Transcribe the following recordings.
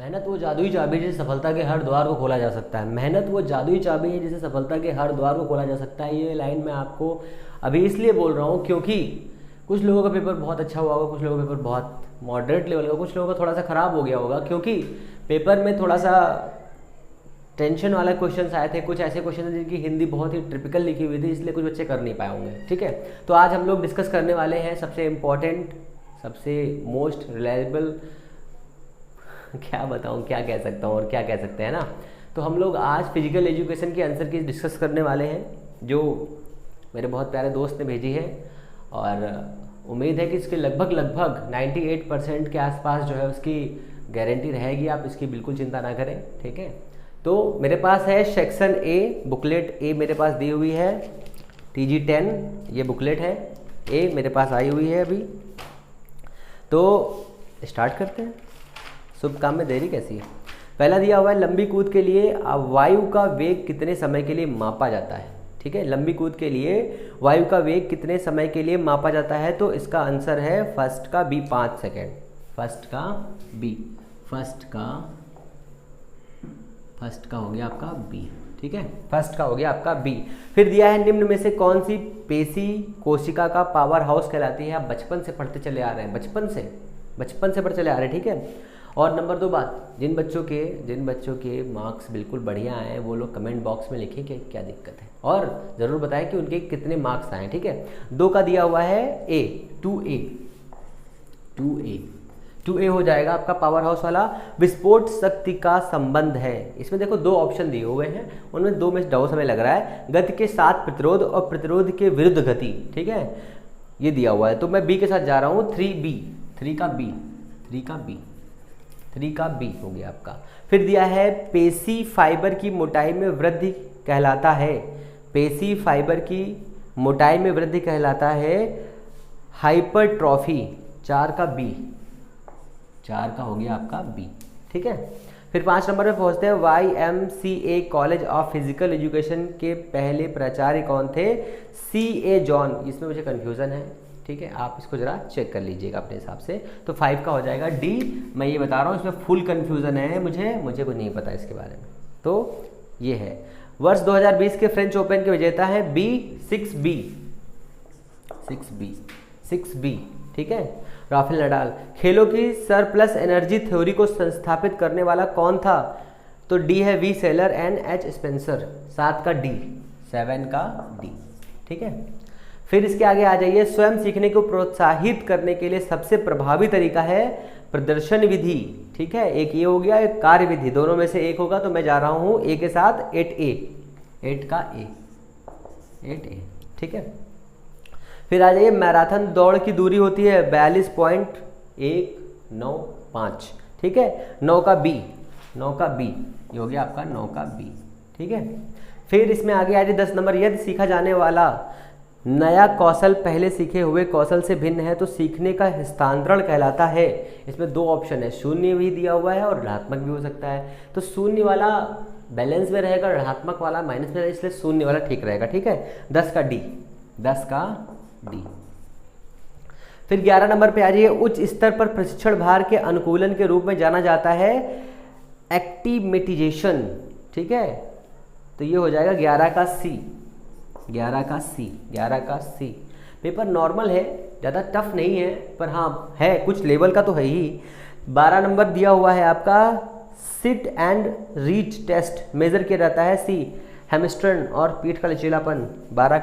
मेहनत वो जादुई चाबी है जिसे सफलता के हर द्वार को खोला जा सकता है। मेहनत वो जादुई चाबी है जिसे सफलता के हर द्वार को खोला जा सकता है। ये लाइन मैं आपको अभी इसलिए बोल रहा हूँ क्योंकि कुछ लोगों का पेपर बहुत अच्छा हुआ होगा, कुछ लोगों का पेपर बहुत मॉडरेट लेवल का, कुछ लोगों का थोड़ा सा ख़राब हो गया होगा क्योंकि पेपर में थोड़ा सा टेंशन वाला क्वेश्चन आए थे, कुछ ऐसे क्वेश्चन जिनकी हिंदी बहुत ही टिपिकल लिखी हुई थी, इसलिए कुछ बच्चे कर नहीं पाए होंगे। ठीक है, तो आज हम लोग डिस्कस करने वाले हैं सबसे इम्पॉर्टेंट, सबसे मोस्ट रिलायबल, क्या बताऊं, क्या कह सकता हूं और क्या कह सकते हैं ना। तो हम लोग आज फिजिकल एजुकेशन के आंसर की डिस्कस करने वाले हैं जो मेरे बहुत प्यारे दोस्त ने भेजी है, और उम्मीद है कि इसके लगभग 98% के आसपास जो है उसकी गारंटी रहेगी। आप इसकी बिल्कुल चिंता ना करें। ठीक है, तो मेरे पास है सेक्शन ए, बुकलेट ए मेरे पास दी हुई है, TG10 ये बुकलेट है, ए मेरे पास आई हुई है अभी। तो स्टार्ट करते हैं, शुभ काम में देरी कैसी है। पहला दिया हुआ है, लंबी कूद के लिए वायु का वेग कितने समय के लिए मापा जाता है। ठीक है, लंबी कूद के लिए वायु का वेग कितने समय के लिए मापा जाता है, तो इसका आंसर है फर्स्ट का बी, 5 सेकेंड। फर्स्ट का बी, फर्स्ट का हो गया आपका बी। ठीक है, फर्स्ट का हो गया आपका बी। फिर दिया है, निम्न में से कौन सी पेशी कोशिका का पावर हाउस कहलाती है। आप बचपन से पढ़ते चले आ रहे हैं, बचपन से पढ़ते चले आ रहे हैं। ठीक है, और नंबर 2 बात, जिन बच्चों के मार्क्स बिल्कुल बढ़िया आए हैं वो लोग कमेंट बॉक्स में लिखें कि क्या दिक्कत है, और ज़रूर बताएं कि उनके कितने मार्क्स आए हैं। ठीक है, 2 का दिया हुआ है ए, 2A हो जाएगा आपका पावर हाउस वाला। विस्फोट शक्ति का संबंध है, इसमें देखो 2 ऑप्शन दिए हुए हैं, उनमें 2 में डबल समय लग रहा है, गति के साथ प्रतिरोध और प्रतिरोध के विरुद्ध गति। ठीक है, ये दिया हुआ है, तो मैं बी के साथ जा रहा हूँ, 3 का बी हो गया आपका। फिर दिया है, पेशी फाइबर की मोटाई में वृद्धि कहलाता है, पेशी फाइबर की मोटाई में वृद्धि कहलाता है हाइपरट्रॉफी। 4 का हो गया आपका बी। ठीक है, फिर 5 नंबर पे पहुंचते हैं, YMCA college of physical education के पहले प्राचार्य कौन थे। CA जॉन, इसमें मुझे कन्फ्यूज़न है। ठीक है, आप इसको जरा चेक कर लीजिएगा अपने हिसाब से। तो 5 का हो जाएगा डी। मैं ये बता रहा हूँ, इसमें फुल कन्फ्यूज़न है, मुझे कुछ नहीं पता इसके बारे में। तो ये है, वर्ष 2020 के फ्रेंच ओपन के विजेता है बी, 6B। ठीक है, राफेल नडाल। खेलों की सरप्लस एनर्जी थ्योरी को संस्थापित करने वाला कौन था, तो डी है V seller and H Spencer. 7 का डी, 7 का डी। ठीक है, फिर इसके आगे आ जाइए, स्वयं सीखने को प्रोत्साहित करने के लिए सबसे प्रभावी तरीका है प्रदर्शन विधि। ठीक है, एक ये हो गया, एक कार्य विधि, दोनों में से एक होगा, तो मैं जा रहा हूँ ए के साथ, 8 का ए। ठीक है, फिर आ जाइए, मैराथन दौड़ की दूरी होती है 42.195। ठीक है, 9 का बी, ये हो गया आपका 9 का बी। ठीक है, फिर इसमें आगे आ जाइए 10 नंबर, यदि सीखा जाने वाला नया कौशल पहले सीखे हुए कौशल से भिन्न है तो सीखने का हस्तांतरण कहलाता है। इसमें 2 ऑप्शन है, शून्य भी दिया हुआ है और ऋणात्मक भी हो सकता है। तो शून्य वाला बैलेंस में रहेगा, ऋणात्मक वाला माइनस में रहेगा, इसलिए शून्य वाला ठीक रहेगा। ठीक है, 10 का डी। फिर 11 नंबर पे आ जाइए, उच्च स्तर पर प्रशिक्षण भार के अनुकूलन के रूप में जाना जाता है एक्टिमेटिजेशन। ठीक है, तो ये हो जाएगा 11 का सी। पेपर नॉर्मल है, ज़्यादा टफ नहीं है, पर हाँ है, कुछ लेवल का तो है ही। 12 नंबर दिया हुआ है आपका, sit and reach test measure किया जाता है सी, हैमस्ट्रन और पीठ का लचीलापन। 12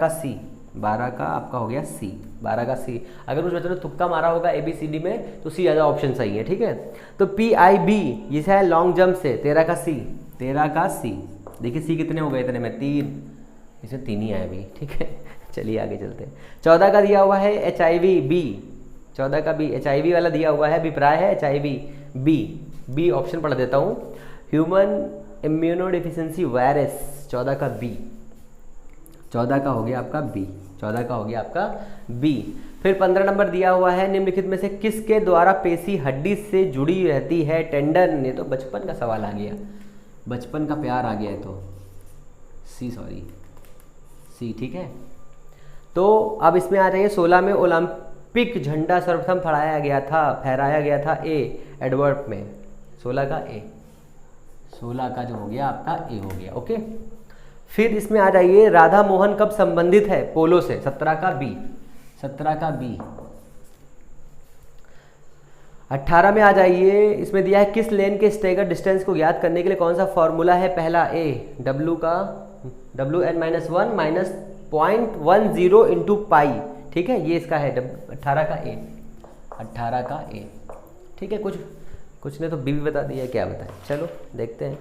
का आपका हो गया सी, 12 का सी। अगर कुछ बच्चों ने तुक्का मारा होगा ABCD में तो सी ज़्यादा ऑप्शन सही है। ठीक है, तो PIB ये है लॉन्ग जंप से, 13 का सी। देखिए सी कितने हो गए, इतने में 3, इसमें 3 ही आए भी। ठीक है, चलिए आगे चलते हैं। 14 का दिया हुआ है HIV बी, 14 का बी, HIV वाला दिया हुआ है, अभिप्राय है HIV बी ऑप्शन पढ़ देता हूँ, ह्यूमन इम्यूनोडेफिशिएंसी वायरस। 14 का बी, 14 का हो गया आपका बी। फिर 15 नंबर दिया हुआ है, निम्नलिखित में से किसके द्वारा पेशी हड्डी से जुड़ी रहती है, टेंडन। ये तो बचपन का सवाल आ गया, बचपन का प्यार आ गया है, तो सी। ठीक है, तो अब इसमें आ जाइए 16 में, ओलंपिक झंडा सर्वप्रथम फहराया गया था ए एडवर्ड में। 16 का ए, 16 का जो हो गया आपका ए हो गया। ओके, फिर इसमें आ जाइए, राधा मोहन कब संबंधित है पोलो से? 17 का बी, 17 का बी। 18 में आ जाइए, इसमें दिया है किस लेन के स्टेगर डिस्टेंस को ज्ञात करने के लिए कौन सा फॉर्मूला है? पहला ए, डब्ल्यू का WN-1 माइनस 0.10 इंटू पाई। ठीक है, ये इसका है 18 का ए, 18 का ए। ठीक है, कुछ ने तो बी भी बता दिया, क्या बताएं, चलो देखते हैं।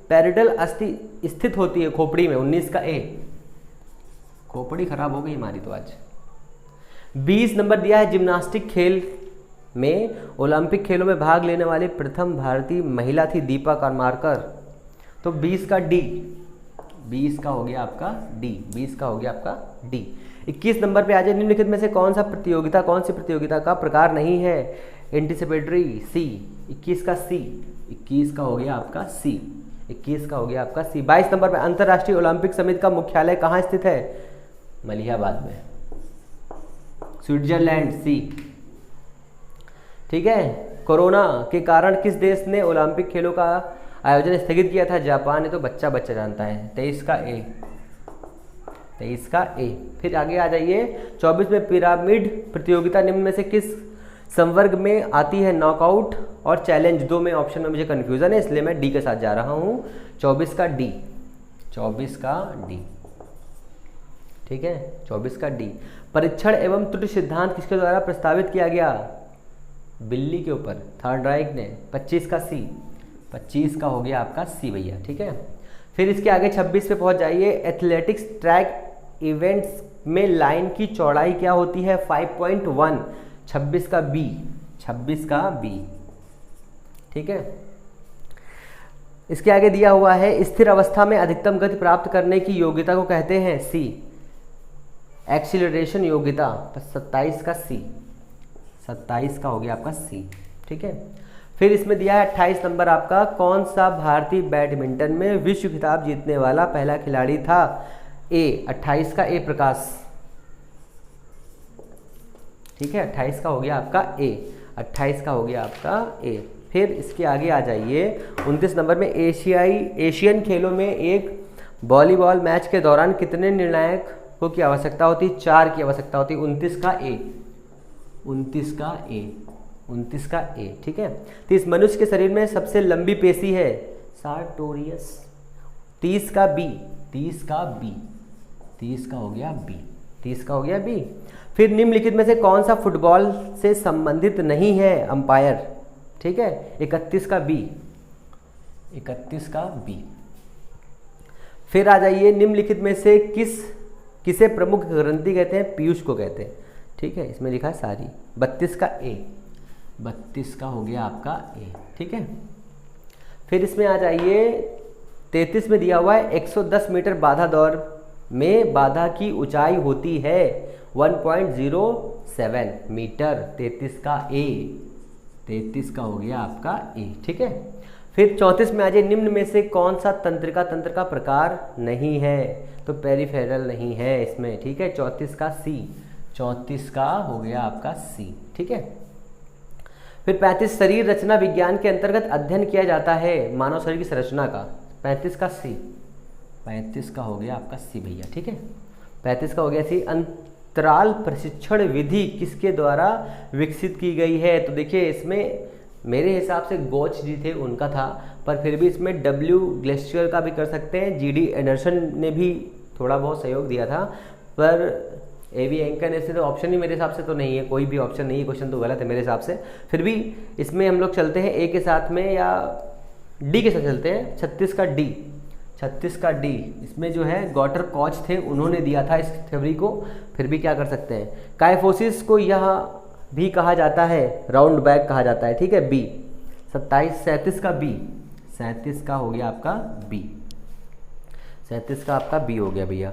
पैरिडल अस्थि स्थित होती है खोपड़ी में, 19 का ए। खोपड़ी खराब हो गई हमारी तो आज। 20 नंबर दिया है, जिम्नास्टिक खेल में ओलंपिक खेलों में भाग लेने वाली प्रथम भारतीय महिला थी दीपा करमाकर। तो 20 का डी, 20 का हो गया आपका डी, 20 का हो गया आपका डी। 21 नंबर पे आ जाए, निम्नलिखित में से कौन सी प्रतियोगिता का प्रकार नहीं है? एंटीसिपेटरी, सी। 21 का सी, 21 का हो गया आपका सी, 21 का हो गया आपका सी। 22 नंबर पे, अंतर्राष्ट्रीय ओलंपिक समिति का मुख्यालय कहाँ स्थित है? मलिहाबाद में, स्विट्जरलैंड, सी। ठीक है, कोरोना के कारण किस देश ने ओलंपिक खेलों का आयोजन स्थगित किया था? जापान। है तो बच्चा जानता है। 23 का ए, 23 का ए। फिर आगे आ जाइए, 24 में पिरामिड प्रतियोगिता निम्न में से किस संवर्ग में आती है? नॉकआउट और चैलेंज, दो में ऑप्शन में मुझे कन्फ्यूजन है, इसलिए मैं डी के साथ जा रहा हूँ। 24 का डी, 24 का डी। ठीक है, 24 का डी। परीक्षण एवं त्रुटि सिद्धांत किसके द्वारा प्रस्तावित किया गया? बिल्ली के ऊपर, थर्ड राइक ने। 25 का सी, 25 का हो गया आपका सी भैया। ठीक है, फिर इसके आगे 26 पे पहुंच जाइए, एथलेटिक्स ट्रैक इवेंट्स में लाइन की चौड़ाई क्या होती है? 5.1। 26 का बी, 26 का बी। ठीक है, इसके आगे दिया हुआ है, स्थिर अवस्था में अधिकतम गति प्राप्त करने की योग्यता को कहते हैं? सी, एक्सीलरेशन योग्यता। 27 का सी, 27 का हो गया आपका सी। ठीक है, फिर इसमें दिया है 28 नंबर आपका, कौन सा भारतीय बैडमिंटन में विश्व खिताब जीतने वाला पहला खिलाड़ी था? ए, 28 का ए, प्रकाश। ठीक है, 28 का हो गया आपका ए, 28 का हो गया आपका ए। फिर इसके आगे आ जाइए, 29 नंबर में, एशियन खेलों में एक वॉलीबॉल मैच के दौरान कितने निर्णायकों की आवश्यकता होती? 4 की आवश्यकता होती। 29 का ए, 29 का ए, 29 का ए। ठीक है, 30, मनुष्य के शरीर में सबसे लंबी पेशी है? सार्टोरियस। 30 का बी, 30 का बी, 30 का हो गया बी, 30 का हो गया बी। फिर निम्नलिखित में से कौन सा फुटबॉल से संबंधित नहीं है? अंपायर। ठीक है, 31 का बी, 31 का बी। फिर आ जाइए, निम्नलिखित में से किसे प्रमुख ग्रंथि कहते हैं? पीयूष को कहते हैं। ठीक है, इसमें लिखा है सारी। 32 का ए, 32 का हो गया आपका ए। ठीक है, फिर इसमें आ जाइए, 33 में दिया हुआ है, 110 मीटर बाधा दौड़ में बाधा की ऊंचाई होती है 1.07 मीटर। 33 का ए, 33 का हो गया आपका ए। ठीक है, फिर 34 में आ जाइए, निम्न में से कौन सा तंत्र का प्रकार नहीं है? तो पेरिफेरल नहीं है इसमें। ठीक है, 34 का सी, 34 का हो गया आपका सी। ठीक है, फिर 35, शरीर रचना विज्ञान के अंतर्गत अध्ययन किया जाता है मानव शरीर की संरचना का? 35 का सी, 35 का हो गया आपका सी भैया। ठीक है, 35 का हो गया सी। अंतराल प्रशिक्षण विधि किसके द्वारा विकसित की गई है? तो देखिए, इसमें मेरे हिसाब से गोच जी थे उनका था, पर फिर भी इसमें डब्ल्यू ग्लेशियर का भी कर सकते हैं। जीडी एंडरसन ने भी थोड़ा बहुत सहयोग दिया था, पर एवी एंकर ने से तो ऑप्शन ही मेरे हिसाब से तो नहीं है, कोई भी ऑप्शन नहीं है, क्वेश्चन तो गलत है मेरे हिसाब से। फिर भी इसमें हम लोग चलते हैं ए के साथ में या डी के साथ चलते हैं। 36 का डी, 36 का डी। इसमें जो है गॉटर कॉच थे, उन्होंने दिया था इस थ्योरी को। फिर भी क्या कर सकते हैं, काइफोसिस को यह भी कहा जाता है, राउंड बैक कहा जाता है। ठीक है, बी। 37 का बी, 37 का हो गया आपका बी, 37 का आपका बी हो गया भैया।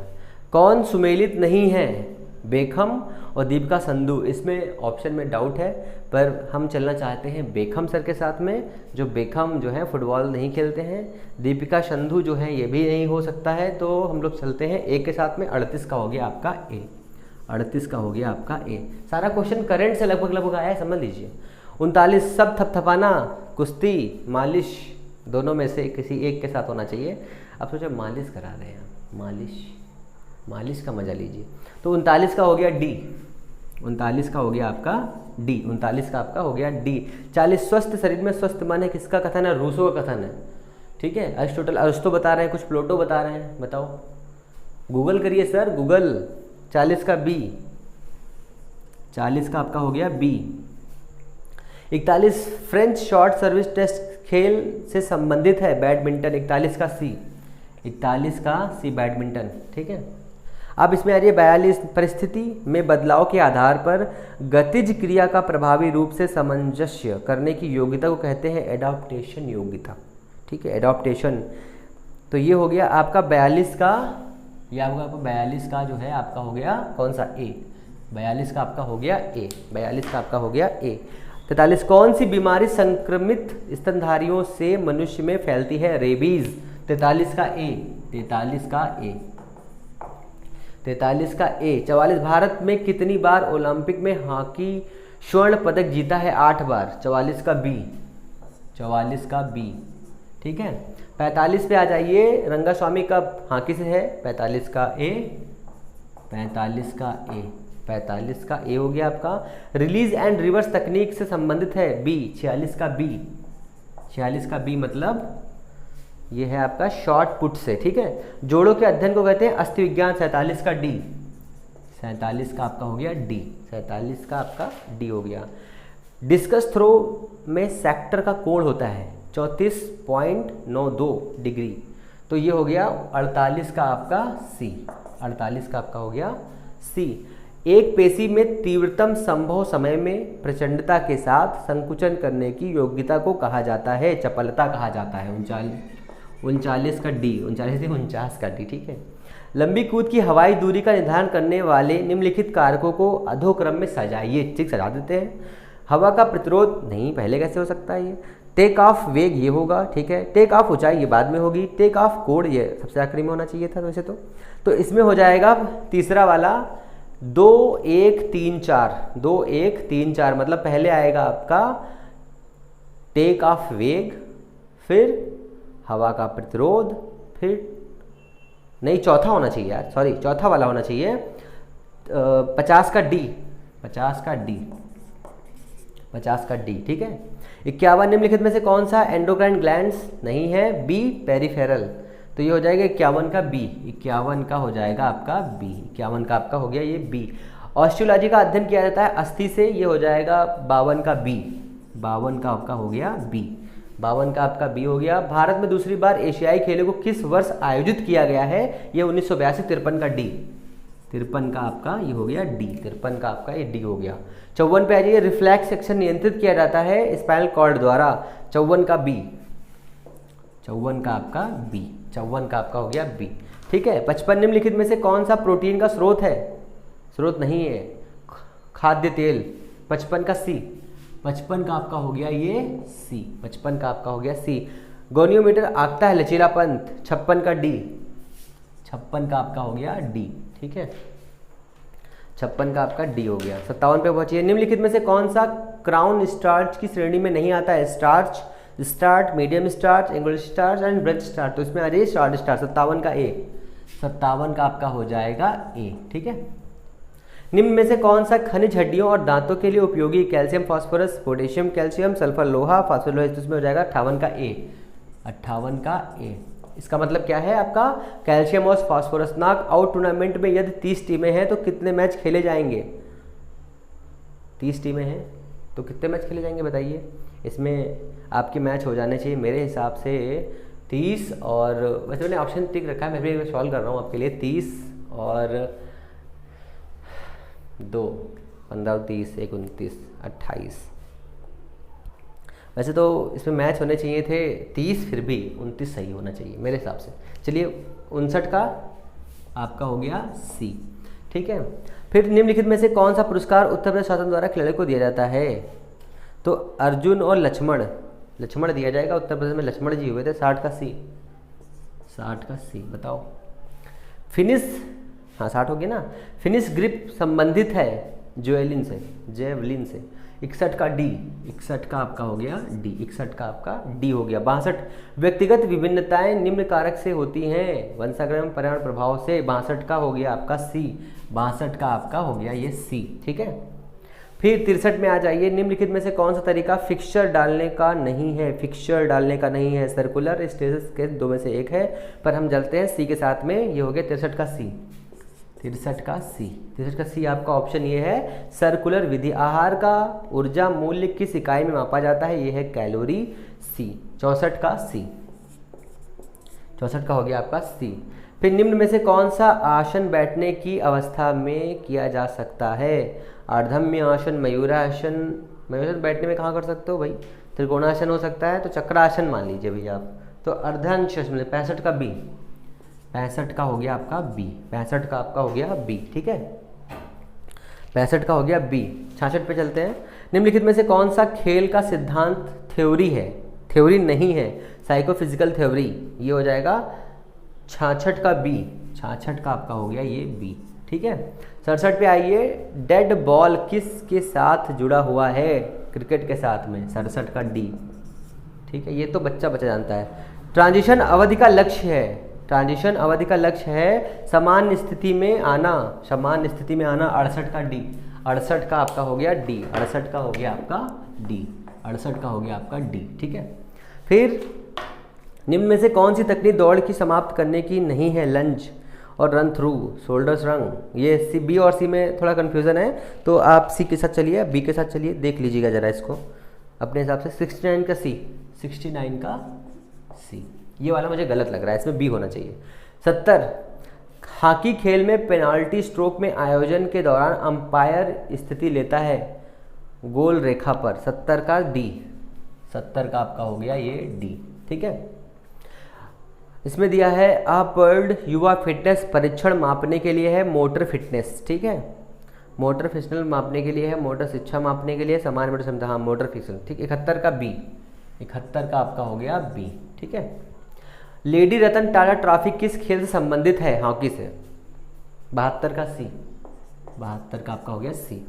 कौन सुमेलित नहीं है? बेखम और दीपिका संधू। इसमें ऑप्शन में डाउट है, पर हम चलना चाहते हैं बेखम सर के साथ में। जो बेखम जो है फुटबॉल नहीं खेलते हैं। दीपिका संधू जो है ये भी नहीं हो सकता है, तो हम लोग चलते हैं ए के साथ में। 38 का हो गया आपका ए, 38 का हो गया आपका ए। सारा क्वेश्चन करंट से लगभग आया है, समझ लीजिए। 39 सब थपथपाना, कुश्ती, मालिश, दोनों में से किसी एक के साथ होना चाहिए। अब सोचो मालिश करा रहे हैं, मालिश का मजा लीजिए। तो 39 का हो गया डी, 39 का हो गया आपका डी, 39 का आपका हो गया डी। 40 स्वस्थ शरीर में स्वस्थ मन है, किसका कथन है? रूसो का कथन है। ठीक है, अरिस्टो बता रहे हैं, कुछ प्लेटो बता रहे हैं, बताओ, गूगल करिए सर, गूगल। 40 का बी, 40 का आपका हो गया B. 41 French short service test खेल से संबंधित है, बैडमिंटन, 41 का सी, 41 का सी बैडमिंटन। ठीक है, अब इसमें आ जाइए 42 परिस्थिति में बदलाव के आधार पर गतिज क्रिया का प्रभावी रूप से सामंजस्य करने की योग्यता को कहते हैं एडाप्टेशन योग्यता। ठीक है, एडाप्टेशन। तो ये हो गया आपका 42 का, ये आपका 42 का जो है आपका हो गया कौन सा? ए। 42 का आपका हो गया ए, 42 का आपका हो गया ए। 43 कौन सी बीमारी संक्रमित स्तनधारियों से मनुष्य में फैलती है? रेबीज, 43 का ए, 43 का ए, 43 का ए। 44 भारत में कितनी बार ओलंपिक में हॉकी स्वर्ण पदक जीता है? 8 बार, 44 का बी, 44 का बी। ठीक है, 45 पे आ जाइए, रंगास्वामी का हॉकी से है, 45 का ए, 45 का ए, 45 का ए हो गया आपका। रिलीज एंड रिवर्स तकनीक से संबंधित है, बी, 46 का बी, 46 का बी मतलब ये है आपका शॉर्ट पुट से। ठीक है, जोड़ों के अध्ययन को कहते हैं अस्थि विज्ञान, 47 का डी, 47 का आपका हो गया डी, 47 का आपका डी हो गया। डिस्कस थ्रो में सेक्टर का कोण होता है 34.92 डिग्री, तो ये हो गया 48 का आपका सी, 48 का आपका हो गया सी। एक पेशी में तीव्रतम संभव समय में प्रचंडता के साथ संकुचन करने की योग्यता को कहा जाता है चपलता कहा जाता है। 39 का डी, 49 का डी। ठीक है, लंबी कूद की हवाई दूरी का निर्धारण करने वाले निम्नलिखित कारकों को अधोक्रम में सजाइए। ठीक, सजा देते हैं। हवा का प्रतिरोध नहीं, पहले कैसे हो सकता है ये? टेक ऑफ वेग ये होगा। ठीक है, टेक ऑफ ऊंचाई ये बाद में होगी। टेक ऑफ कोण ये सबसे आखिरी में होना चाहिए था वैसे तो इसमें हो जाएगा तीसरा वाला 2 1 3 4, 2 1 3 4 मतलब पहले आएगा आपका टेक ऑफ वेग, फिर हवा का प्रतिरोध, फिर नहीं चौथा होना चाहिए यार, सॉरी चौथा वाला होना चाहिए 50 का डी, 50 का डी, 50 का डी। ठीक है, 51 निम्नलिखित में से कौन सा एंडोक्राइन ग्लैंड्स नहीं है? बी, पेरिफेरल, तो ये हो जाएगा 51 का बी, 51 का हो जाएगा आपका बी, 51 का आपका हो गया ये बी। ऑस्टियोलॉजी का अध्ययन किया जाता है अस्थि से, ये हो जाएगा 52 का बी, 52 का आपका हो गया बी, 52 का आपका बी हो गया। भारत में दूसरी बार एशियाई खेलों को किस वर्ष आयोजित किया गया है? ये 1982, 53 का डी, 53 का आपका ये हो गया डी, 53 का आपका ये डी हो गया। 54 पे आ जाइए, रिफ्लेक्स एक्शन नियंत्रित किया जाता है स्पाइनल कॉर्ड द्वारा, 54 का बी, 54 का आपका बी, 54 का आपका हो गया बी। ठीक है, 55 निम्नलिखित में से कौन सा प्रोटीन का स्रोत है? स्रोत नहीं है, खाद्य तेल, 55 का सी, 55 का आपका हो गया ये सी, 55 का आपका हो गया सी। गोनियोमीटर आंकता है लचीलापन, 56 का डी, 56 का आपका हो गया डी। ठीक है, 56 का आपका डी हो गया। 57 पे पहुंचिए, निम्नलिखित में से कौन सा क्राउन स्टार्च की श्रेणी में नहीं आता है? Starch, starch, medium starch, English starch and bread starch, तो इसमें आ जाइए शॉर्ट स्टार्च, 57 का ए, 57 का आपका हो जाएगा ए। ठीक है, निम्न में से कौन सा खनिज हड्डियों और दांतों के लिए उपयोगी? Calcium, phosphorus, potassium, calcium, sulphur, लोहा, फास्फोलोहा, तो इसमें हो जाएगा 58 का ए, 58 का ए। इसका मतलब क्या है आपका? कैल्शियम और फास्फोरस। नॉक आउट टूर्नामेंट में यदि 30 टीमें हैं तो कितने मैच खेले जाएंगे? 30 टीमें हैं तो कितने मैच खेले जाएंगे बताइए? इसमें आपके मैच हो जाने चाहिए मेरे हिसाब से 30, और वैसे मैंने ऑप्शन टिक रखा है, मैं भी सॉल्व कर रहा हूँ आपके लिए। 30 और 2, 15, 30, 1, 29, 28। वैसे तो इसमें मैच होने चाहिए थे 30, फिर भी 29 सही होना चाहिए मेरे हिसाब से। चलिए 59 का आपका हो गया सी। ठीक है, फिर निम्नलिखित में से कौन सा पुरस्कार उत्तर प्रदेश शासन द्वारा खिलाड़ियों को दिया जाता है? तो अर्जुन और लक्ष्मण, लक्ष्मण दिया जाएगा। उत्तर प्रदेश में लक्ष्मण जी हुए थे। 60 का सी, 60 का सी, बताओ। फिनिश, हाँ 60 हो गया ना। फिनिश ग्रिप संबंधित है जेवलिन से, जेवलिन से। 61 का डी, 61 का आपका हो गया डी, 61 का आपका डी हो गया। 62 व्यक्तिगत विभिन्नताएं निम्न कारक से होती हैं, वंशागम पर्यावरण प्रभाव से, 62 का हो गया आपका सी, 62 का आपका हो गया ये सी, ठीक है। फिर 63 में आ जाइए, निम्नलिखित में से कौन सा तरीका फिक्सचर डालने का नहीं है, फिक्सचर डालने का नहीं है, सर्कुलर स्टेटस के दो में से एक है, पर हम चलते हैं सी के साथ में, ये हो गया 63 का सी, 63 का सी, 63 का सी आपका ऑप्शन ये है सर्कुलर विधि। आहार का ऊर्जा मूल्य किस इकाई में मापा जाता है, ये है कैलोरी, सी, 64 का सी, 64 का हो गया आपका सी। फिर निम्न में से कौन सा आसन बैठने की अवस्था में किया जा सकता है, अर्धम्य आसन, मयूरासन, मयूरासन बैठने में कहाँ कर सकते हो भाई, त्रिकोणासन हो सकता है, तो चक्रासन मान लीजिए भैया आप, तो अर्धांश 65 का बी, 65 का हो गया आपका बी, 65 का आपका हो गया बी, ठीक है, 65 का हो गया बी। 66 पे चलते हैं, निम्नलिखित में से कौन सा खेल का सिद्धांत थ्योरी है, थ्योरी नहीं है, साइकोफिजिकल थ्योरी, ये हो जाएगा 66 का बी, 66 का आपका हो गया ये बी, ठीक है। 67 पे आइए, डेड बॉल किस के साथ जुड़ा हुआ है, क्रिकेट के साथ में, 67 का डी, ठीक है, ये तो बच्चा जानता है। ट्रांजिशन अवधि का लक्ष्य है, ट्रांजिशन अवधि का लक्ष्य है सामान्य स्थिति में आना, सामान्य स्थिति में आना, 68 का डी, 68 का आपका हो गया डी, 68 का हो गया आपका डी, 68 का हो गया आपका डी, ठीक है। फिर निम्न में से कौन सी तकनीक दौड़ की समाप्त करने की नहीं है, लंज और रन थ्रू, शोल्डर श्रंग, ये सी, बी और सी में थोड़ा कन्फ्यूज़न है, तो आप सी के साथ चलिए, बी के साथ चलिए, देख लीजिएगा ज़रा इसको अपने हिसाब से। 69 का सी, 69 का सी, ये वाला मुझे गलत लग रहा है, इसमें बी होना चाहिए। 70 हॉकी खेल में पेनाल्टी स्ट्रोक में आयोजन के दौरान अंपायर स्थिति लेता है गोल रेखा पर, 70 का डी, 70 का आपका हो गया ये डी, ठीक है। इसमें दिया है वर्ल्ड युवा फिटनेस परीक्षण मापने के लिए है मोटर फिटनेस, ठीक है, मोटर फिटनेस मापने के लिए है, मोटर शिक्षा मापने के लिए, सामान्य मोटर क्षमता, हाँ मोटर फिक्सन, ठीक। 71 का बी, 71 का आपका हो गया बी, ठीक है। लेडी रतन टाटा ट्रॉफी किस खेल से संबंधित है, हॉकी से, 72 का सी, 72 का आपका हो गया सी।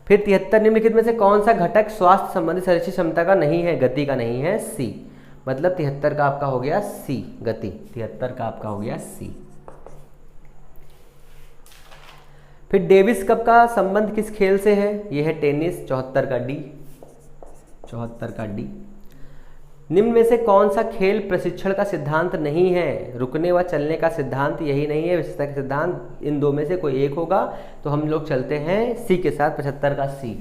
फिर 73 निम्नलिखित में से कौन सा घटक स्वास्थ्य संबंधी शरीर क्षमता का नहीं है, गति का नहीं है, सी, मतलब 73 का आपका हो गया सी, गति, 73 का आपका हो गया सी। फिर डेविस कप का संबंध किस खेल से है, यह है टेनिस, 74 का डी, 74 का डी। निम्न में से कौन सा खेल प्रशिक्षण का सिद्धांत नहीं है, रुकने व चलने का सिद्धांत यही नहीं है, विशेषता का सिद्धांत, इन दो में से कोई एक होगा, तो हम लोग चलते हैं सी के साथ, 75 का सी,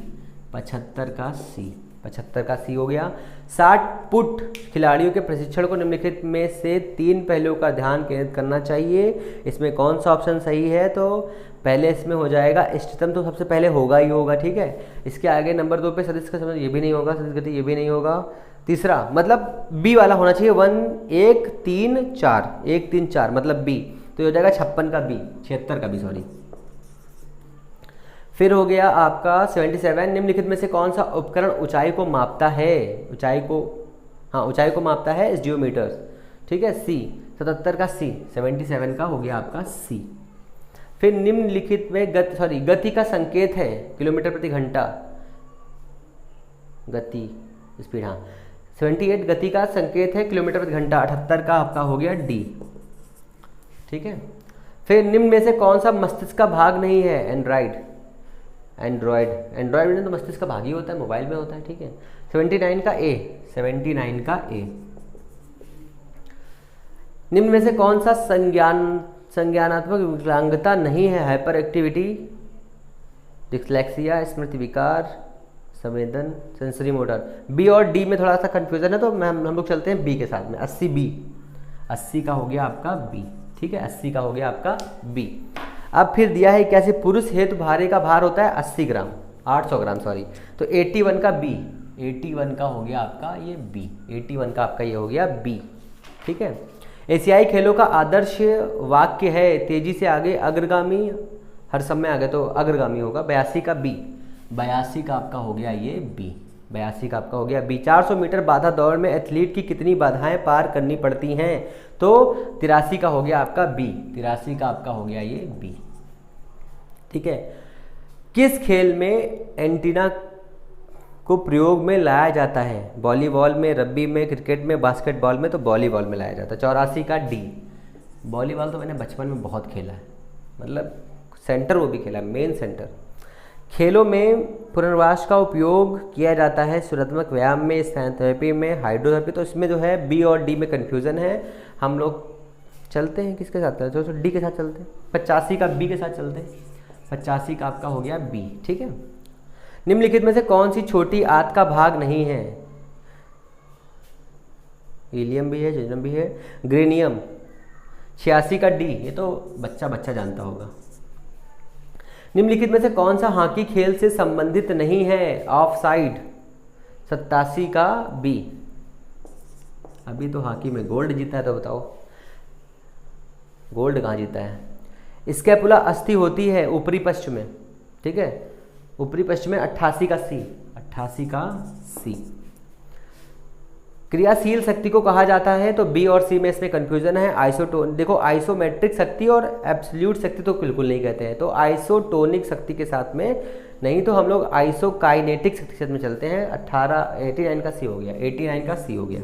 75 का सी, 75 का सी हो गया। 60 पुट खिलाड़ियों के प्रशिक्षण को निम्नलिखित में से 3 पहलुओं का ध्यान केंद्रित करना चाहिए, इसमें कौन सा ऑप्शन सही है, तो पहले इसमें हो जाएगा इष्टतम, तो सबसे पहले होगा ही होगा, ठीक है। इसके आगे नंबर 2 पे सदिश का समझ, ये भी नहीं होगा, सदिश गति ये भी नहीं होगा। तीसरा मतलब बी वाला होना चाहिए, 1 3 4, 1 3 4 मतलब बी, तो ये हो जाएगा 56 का बी, 76 का बी सॉरी। फिर हो गया आपका 77, निम्नलिखित में से कौन सा उपकरण ऊंचाई को मापता है, ऊंचाई को, हाँ ऊंचाई को मापता है, जियोमीटर, ठीक है, सी, 77 का सी, 77 का हो गया आपका सी। फिर निम्नलिखित में गति का संकेत है, किलोमीटर प्रति घंटा, गति स्पीड, हाँ 78 गति का संकेत है, किलोमीटर प्रति घंटा, 78 का आपका हो गया डी, ठीक है। फिर निम्न में से कौन सा मस्तिष्क का भाग नहीं है, एंड्रॉयड में तो मस्तिष्क का भाग ही होता है, मोबाइल में होता है, ठीक है। 79 का ए, 79 का ए। निम्न में से कौन सा संज्ञानात्मक विकलांगता नहीं है, हाइपर एक्टिविटी, डिस्लेक्सिया, स्मृति विकार, संवेदन, सेंसरी मोटर। बी और डी में थोड़ा सा कंफ्यूजन है, तो हम लोग चलते हैं बी के साथ में, 80 बी, 80 का हो गया आपका बी, ठीक है, 80 का हो गया आपका बी। अब फिर दिया है कैसे पुरुष हेतु भारे का भार होता है 80 ग्राम, 800 ग्राम सॉरी, तो 81 का बी, 81 का हो गया आपका ये बी, 81 का आपका ये हो गया बी, ठीक है। एशियाई खेलों का आदर्श वाक्य है, तेजी से आगे, अग्रगामी, हर समय आगे, तो अग्रगामी होगा, 82 का बी, 82 का आपका हो गया ये बी, 82 का आपका हो गया बी। 400 मीटर बाधा दौड़ में एथलीट की कितनी बाधाएं पार करनी पड़ती हैं, तो 83 का हो गया आपका बी, 83 का आपका हो गया ये बी, ठीक है। किस खेल में एंटीना को प्रयोग में लाया जाता है? वॉलीबॉल में, रग्बी में, क्रिकेट में, बास्केटबॉल में, तो वॉलीबॉल में लाया जाता है। 84 का डी। वॉलीबॉल तो मैंने बचपन में बहुत खेला है, मतलब सेंटर वो भी खेला, मेन सेंटर। खेलों में पुनर्वास का उपयोग किया जाता है सुरतात्मक व्यायाम में, स्नायुथेरेपी में, हाइड्रोथेरेपी। तो इसमें जो है बी और डी में कन्फ्यूज़न है। हम लोग चलते हैं किसके साथ, तो डी के साथ चलते हैं। 85 का बी के साथ चलते हैं। 85 का आपका हो गया बी, ठीक है। निम्नलिखित में से कौन सी छोटी आंत का भाग नहीं है? हीलियम भी है, जिज्नम भी है, ग्रेनियम। 86 का डी, ये तो बच्चा बच्चा जानता होगा। निम्नलिखित में से कौन सा हॉकी खेल से संबंधित नहीं है? Of side. 87 का बी। अभी तो हॉकी में गोल्ड जीता है, तो बताओ गोल्ड कहाँ जीता है? स्कैपुला अस्थि होती है ऊपरी पश्च में, ठीक है, ऊपरी पश्च में। 88 का सी। 88 का सी। क्रियाशील शक्ति को कहा जाता है, तो बी और सी में इसमें कंफ्यूजन है। देखो आइसोमेट्रिक शक्ति और एब्सोल्यूट शक्ति तो बिल्कुल नहीं कहते हैं, तो आइसोटोनिक शक्ति के साथ में नहीं, तो हम लोग आइसोकाइनेटिक शक्ति के साथ में चलते हैं। 89 का सी हो गया, 89 का सी हो गया,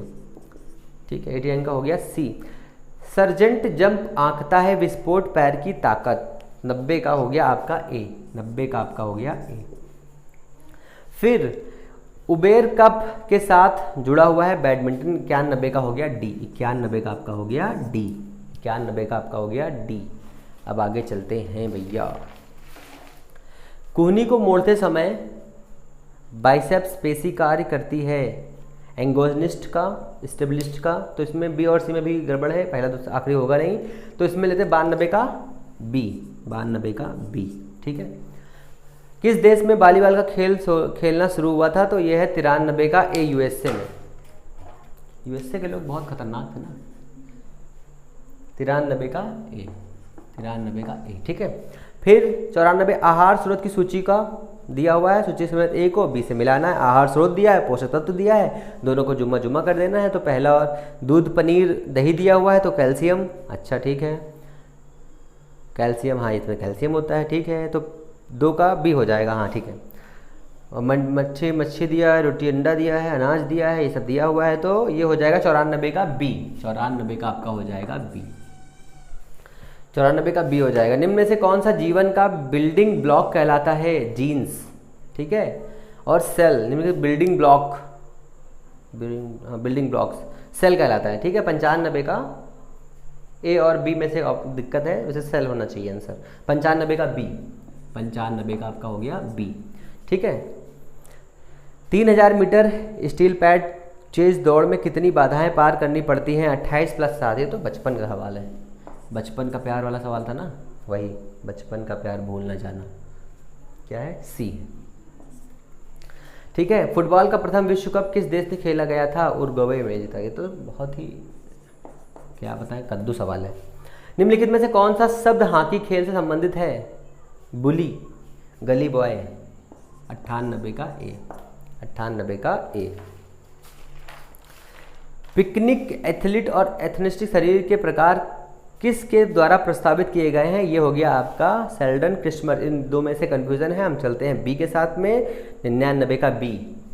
ठीक है, 89 का हो गया सी। सर्जेंट जंप आंकता है विस्फोट पैर की ताकत। 90 का हो गया आपका ए। 90 का आपका हो गया ए। फिर उबेर कप के साथ जुड़ा हुआ है बैडमिंटन। 91 का हो गया डी। 91 का आपका हो गया डी। 91 का आपका हो गया डी। अब आगे चलते हैं भैया। कोहनी को मोड़ते समय बाइसेप्स पेशी कार्य करती है, एंगोजनिस्ट का, स्टेबलिस्ट का। तो इसमें बी और सी में भी गड़बड़ है, पहला तो आखिरी होगा नहीं, तो इसमें लेते हैं 92 का बी। 92 का बी, ठीक है। किस देश में वॉलीबॉल का खेलना शुरू हुआ था? तो यह है 93 का ए, यूएसए में। यूएसए के लोग बहुत खतरनाक थे ना। 93 का ए, 93 का ए, ठीक है। फिर 94 आहार स्रोत की सूची का दिया हुआ है। सूची समेत ए को बी से मिलाना है। आहार स्रोत दिया है, पोषक तत्व दिया है, दोनों को जुम्मा जुम्मा कर देना है। तो पहला दूध, पनीर, दही दिया हुआ है, तो कैल्शियम, अच्छा ठीक है, कैल्शियम, हाँ इसमें कैल्शियम होता है, ठीक है। तो 2 का बी हो जाएगा, हाँ ठीक है। और मच्छी दिया है, रोटी अंडा दिया है, अनाज दिया है, ये सब दिया हुआ है, तो ये हो जाएगा 94 का बी। 94 का आपका हो जाएगा बी। 94 का बी हो जाएगा। निम्न में से कौन सा जीवन का बिल्डिंग ब्लॉक कहलाता है? जीन्स, ठीक है, और सेल। निम्न में building block, building blocks cell कहलाता है, ठीक है। 95 का ए और बी में से दिक्कत है, वैसे सेल होना चाहिए आंसर। 95 का बी। 95 का आपका हो गया बी, ठीक है। 3000 मीटर स्टील पैड चेज दौड़ में कितनी बाधाएं पार करनी पड़ती हैं? 28 + 7। ये तो बचपन का सवाल है, बचपन का प्यार वाला सवाल था ना, वही बचपन का प्यार भूल ना जाना। क्या है? सी, ठीक है। फुटबॉल का प्रथम विश्व कप किस देश से खेला गया था? उरुग्वे में जीता। ये तो बहुत ही क्या बताएं, कद्दू सवाल है। निम्नलिखित में से कौन सा शब्द हॉकी खेल से संबंधित है? बुली, गली बॉय। 98 का ए। 98 का ए। पिकनिक, एथलीट और एथनिस्टिक शरीर के प्रकार किसके द्वारा प्रस्तावित किए गए हैं? ये हो गया आपका सेल्डन क्रिस्मर। इन दो में से कंफ्यूजन है, हम चलते हैं बी के साथ में। 99 का बी।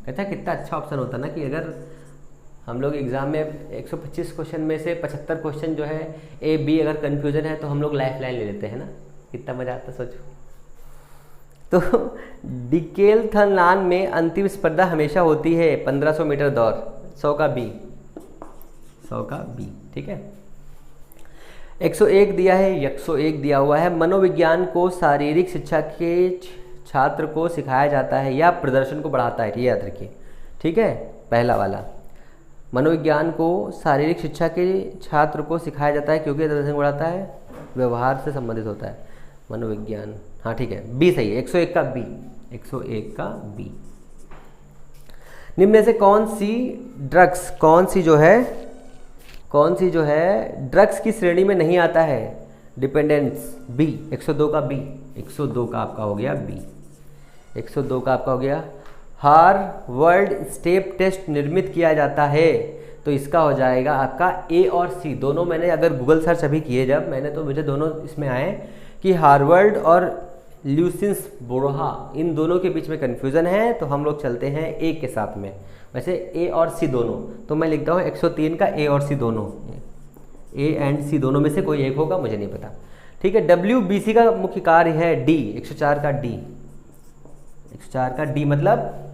कहता है कितना अच्छा ऑप्शन होता ना कि अगर हम लोग एग्जाम में 125 क्वेश्चन में से 75 क्वेश्चन जो है ए बी अगर कंफ्यूजन है तो हम लोग लाइफ लाइन ले लेते हैं ना, कितना मजा आता सोचो। तो डिकेथलॉन में अंतिम स्पर्धा हमेशा होती है 1500 मीटर दौड़। 100 का बी। 100 का बी, ठीक है। 101 दिया है, 101 दिया हुआ है। मनोविज्ञान को शारीरिक शिक्षा के छात्र को सिखाया जाता है या प्रदर्शन को बढ़ाता है? ये याद रखिए, ठीक है। पहला वाला मनोविज्ञान को शारीरिक शिक्षा के छात्र को सिखाया जाता है क्योंकि प्रदर्शन बढ़ाता है, व्यवहार से संबंधित होता है मनोविज्ञान। हाँ ठीक है, बी सही है। 101 का बी। 101 का बी। निम्न में से कौन सी जो है ड्रग्स की श्रेणी में नहीं आता है? Dependence, B. 102 का बी। 102 का आपका हो गया बी। 102 का आपका हो गया। हार्वर्ड स्टेप टेस्ट निर्मित किया जाता है, तो इसका हो जाएगा आपका ए और सी। दोनों मैंने अगर गूगल सर्च अभी किए जब मैंने, तो मुझे दोनों इसमें आए कि हार्वर्ड और ल्यूसिंस बोरोहा, इन दोनों के बीच में कन्फ्यूज़न है, तो हम लोग चलते हैं ए के साथ में। वैसे ए और सी दोनों, तो मैं लिखता हूँ 103 का ए और सी दोनों, ए एंड सी दोनों में से कोई एक होगा, मुझे नहीं पता। ठीक है, WBC का मुख्य कार्य है डी, 104 का डी, 104 का डी मतलब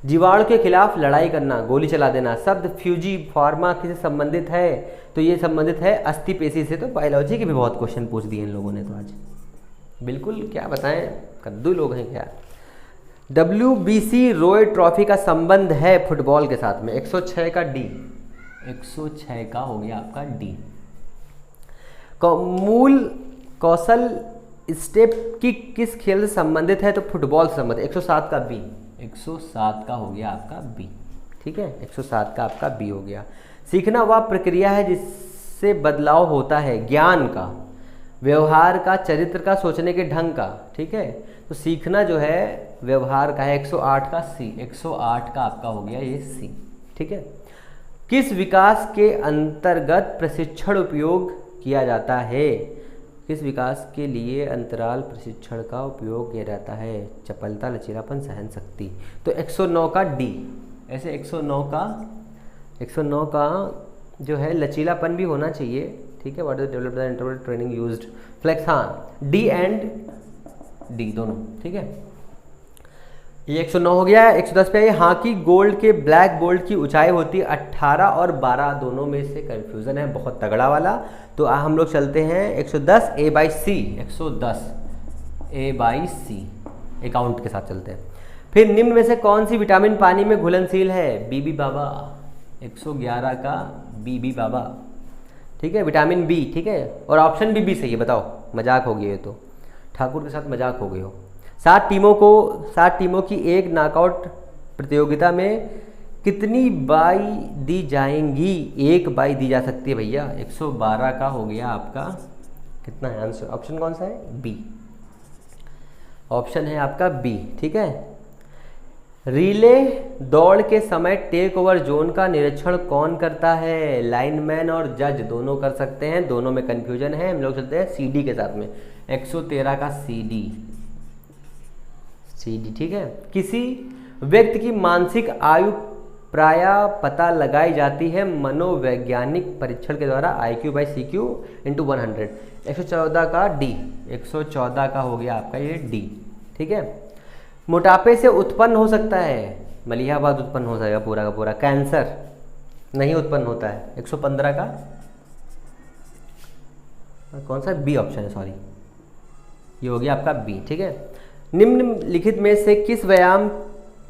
जीवाणु के खिलाफ लड़ाई करना, गोली चला देना। शब्द फ्यूजी फार्मा किसे संबंधित है, तो ये संबंधित है अस्थि पेशी से। तो बायोलॉजी के भी बहुत क्वेश्चन पूछ दिए इन लोगों ने तो आज, बिल्कुल क्या बताएं, कद्दू लोग हैं क्या। WBC रॉय ट्रॉफी का संबंध है फुटबॉल के साथ में, 106 का डी, 106 का हो गया आपका डी। मूल कौशल स्टेप की किस खेल से संबंधित है, तो फुटबॉल से संबंधित, 107 का बी, 107 का हो गया आपका बी। ठीक है, 107 का आपका बी हो गया। सीखना वह प्रक्रिया है जिससे बदलाव होता है, ज्ञान का, व्यवहार का, चरित्र का, सोचने के ढंग का। ठीक है, तो सीखना जो है व्यवहार का है, 108 का सी, 108 का आपका हो गया ये सी। ठीक है, किस विकास के अंतर्गत प्रशिक्षण उपयोग किया जाता है, किस विकास के लिए अंतराल प्रशिक्षण का उपयोग किया जाता है, चपलता, लचीलापन, सहन शक्ति। तो 109 का डी, ऐसे 109 का जो है लचीलापन भी होना चाहिए। ठीक है, what is developed the interval training used, flex, हाँ डी एंड डी दोनों। ठीक है, ये 109 हो गया है। 110 पे हाँ की गोल्ड के ब्लैक बोल्ट की ऊंचाई होती है 18 और 12, दोनों में से कंफ्यूजन है बहुत तगड़ा वाला। तो हम लोग चलते हैं 110 A/C, 110 A/C अकाउंट के साथ चलते हैं। फिर निम्न में से कौन सी विटामिन पानी में घुलनशील है, बीबी बाबा, 111 का बीबी बाबा। ठीक है, विटामिन बी। ठीक है, और ऑप्शन भी बी सही है, बताओ, मजाक हो गई है तो, ठाकुर के साथ मजाक हो गई हो। 7 टीमों की एक नॉकआउट प्रतियोगिता में कितनी बाई दी जाएंगी, 1 बाई दी जा सकती है भैया। 112 का हो गया आपका, कितना है आंसर, ऑप्शन कौन सा है, बी, ऑप्शन है आपका बी। ठीक है, रिले दौड़ के समय टेक ओवर जोन का निरीक्षण कौन करता है, लाइनमैन और जज दोनों कर सकते हैं, दोनों में कंफ्यूजन है। हम लोग चलते हैं CD के साथ में, 113 का CD। ठीक है, किसी व्यक्ति की मानसिक आयु प्रायः पता लगाई जाती है मनोवैज्ञानिक परीक्षण के द्वारा, IQ/CQ × 100। 114 का डी, 114 का हो गया आपका ये डी। ठीक है, मोटापे से उत्पन्न हो सकता है, मलिहाबाद उत्पन्न हो जाएगा पूरा का पूरा, कैंसर नहीं उत्पन्न होता है। 115 का कौन सा, बी ऑप्शन है, सॉरी, ये हो गया आपका बी। ठीक है, निम्नलिखित में से किस व्यायाम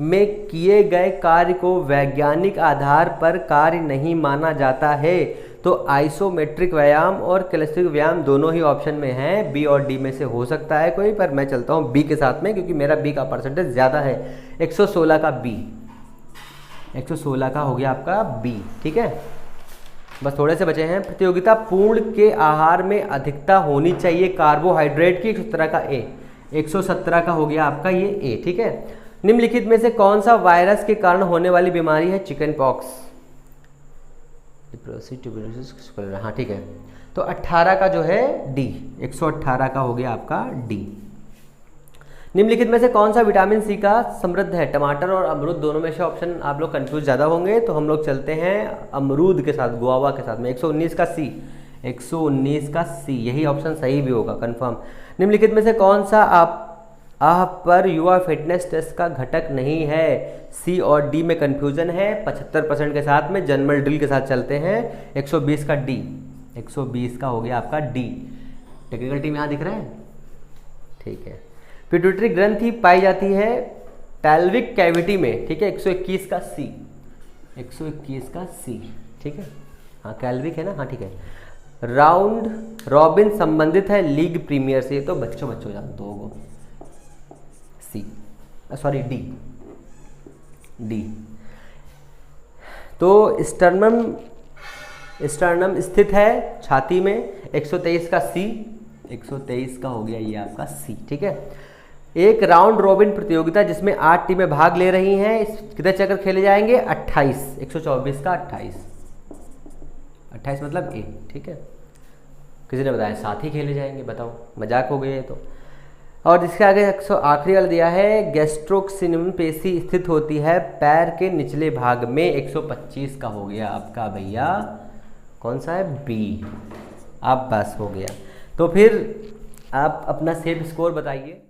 में किए गए कार्य को वैज्ञानिक आधार पर कार्य नहीं माना जाता है, तो आइसोमेट्रिक व्यायाम और कैलेस्टिक व्यायाम दोनों ही ऑप्शन में हैं, बी और डी में से हो सकता है कोई, पर मैं चलता हूं बी के साथ में क्योंकि मेरा बी का परसेंटेज ज़्यादा है। 116 का बी, 116 का हो गया आपका बी। ठीक है, बस थोड़े से बचे हैं। प्रतियोगिता पूर्ण के आहार में अधिकता होनी चाहिए कार्बोहाइड्रेट की, 117 का ए, 117 का हो गया आपका ये ए। ठीक है, निम्नलिखित में से कौन सा वायरस के कारण होने वाली बीमारी है, चिकन पॉक्स, हाँ ठीक है, तो 18 का जो है डी, 118 का हो गया आपका डी। निम्नलिखित में से कौन सा विटामिन सी का समृद्ध है, टमाटर और अमरूद दोनों में से ऑप्शन आप लोग कंफ्यूज ज़्यादा होंगे, तो हम लोग चलते हैं अमरूद के साथ, गुआवा के साथ में। 119 का सी, 119 का सी, यही ऑप्शन सही भी होगा कंफर्म। निम्नलिखित में से कौन सा आप पर युवा फिटनेस टेस्ट का घटक नहीं है, सी और डी में कंफ्यूजन है। 75% के साथ में जनरल ड्रिल के साथ चलते हैं। 120 का डी, 120 का हो गया आपका डी। टेक्निकल टीम यहाँ दिख रहा है, ठीक है। पिट्यूटरी ग्रंथि पाई जाती है पैल्विक कैविटी में, ठीक है। 121 का सी, 121 का सी, ठीक है। हाँ कैल्विक है ना, हाँ ठीक है। राउंड रॉबिन संबंधित है लीग प्रीमियर से, तो बच्चों जानते हो, सी सॉरी डी, डी। तो स्टर्नम स्थित है छाती में, 123 का सी, 123 का हो गया ये आपका सी, ठीक है। एक राउंड रॉबिन प्रतियोगिता जिसमें 8 टीमें भाग ले रही हैं, कितने चक्कर खेले जाएंगे, 28, 124 का 28 मतलब ए, ठीक है। किसी ने बताया 7 ही खेले जाएंगे, बताओ, मजाक हो गए तो। और जिसके आगे आखिरी वाला दिया है गैस्ट्रोक्सिनम पेशी स्थित होती है पैर के निचले भाग में, 125 का हो गया आपका भैया कौन सा है, बी। अब बस हो गया। तो फिर आप अपना सेफ स्कोर बताइए।